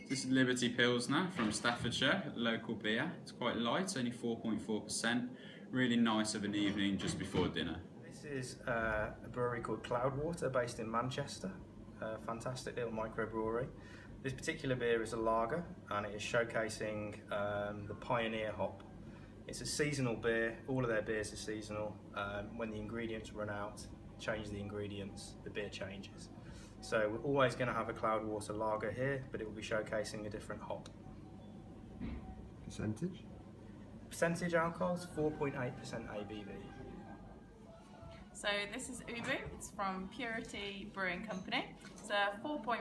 This is Liberty Pilsner from Staffordshire, local beer. It's quite light, only 4.4%. Really nice of an evening just before dinner. This is a brewery called Cloudwater based in Manchester. A fantastic little microbrewery. This particular beer is a lager and it is showcasing the Pioneer hop. It's a seasonal beer, all of their beers are seasonal. When the ingredients run out, change the ingredients, the beer changes. So we're always going to have a Cloudwater lager here, but it will be showcasing a different hop. Percentage? Percentage alcohol is 4.8% ABV. So this is Ubu, it's from Purity Brewing Company. It's a 4.5%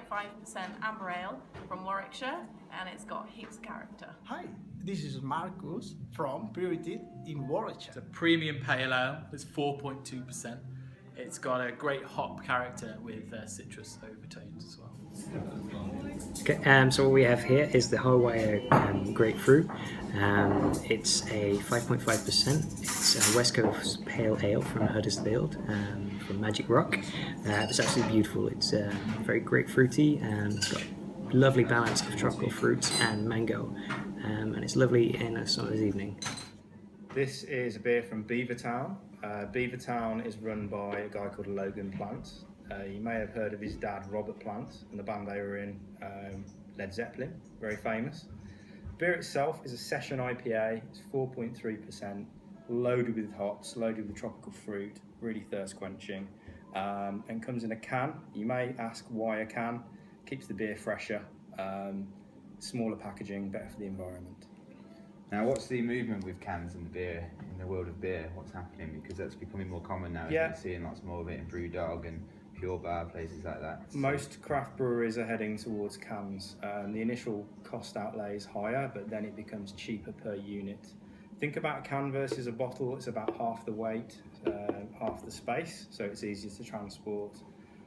amber ale from Warwickshire and it's got heaps of character. Hi, this is Marcus from Purity in Warwickshire. It's a premium pale ale, it's 4.2%. It's got a great hop character with citrus overtones as well. Okay, so what we have here is the Hawaii grapefruit. It's a 5.5%. It's a West Coast pale ale from Huddersfield, from Magic Rock. It's absolutely beautiful. It's very grapefruity and it's got a lovely balance of tropical fruits and mango. And it's lovely in a summer's evening. This is a beer from Beaver Town. Beaver Town is run by a guy called Logan Plant. You may have heard of his dad, Robert Plant, and the band they were in, Led Zeppelin, very famous. Beer itself is a session IPA, it's 4.3%, loaded with hops, loaded with tropical fruit, really thirst quenching, and comes in a can. You may ask why a can. Keeps the beer fresher, smaller packaging, better for the environment. Now, what's the movement with cans and beer in the world of beer? What's happening? Because that's becoming more common now. Yeah. You're seeing lots more of it in Brewdog and Pure Bar, places like that. Most craft breweries are heading towards cans. The initial cost outlay is higher, but then it becomes cheaper per unit. Think about a can versus a bottle. It's about half the weight, half the space, so it's easier to transport.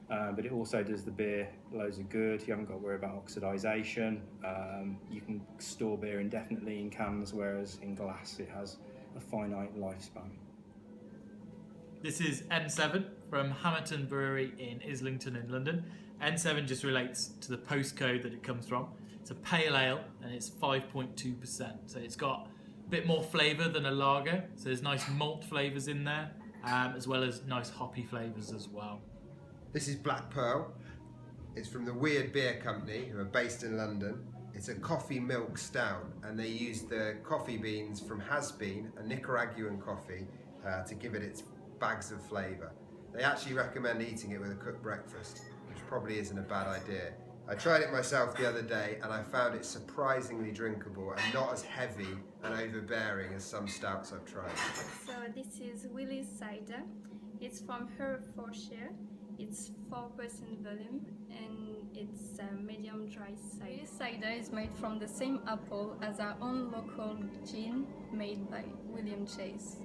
But it also does the beer loads of good. You haven't got to worry about oxidisation. You can store beer indefinitely in cans, whereas in glass it has a finite lifespan. This is N7 from Hampton Brewery in Islington in London. N7 just relates to the postcode that it comes from. It's a pale ale and it's 5.2%. So it's got a bit more flavour than a lager. So there's nice malt flavours in there, as well as nice hoppy flavours as well. This is Black Pearl. It's from the Weird Beer Company, who are based in London. It's a coffee milk stout, and they use the coffee beans from Has Been, a Nicaraguan coffee, to give it its bags of flavour. They actually recommend eating it with a cooked breakfast, which probably isn't a bad idea. I tried it myself the other day, and I found it surprisingly drinkable and not as heavy and overbearing as some stouts I've tried. So this is Willie Cider. It's from Herefordshire. It's 4% volume and it's a medium dry cider. This cider is made from the same apple as our own local gin made by William Chase.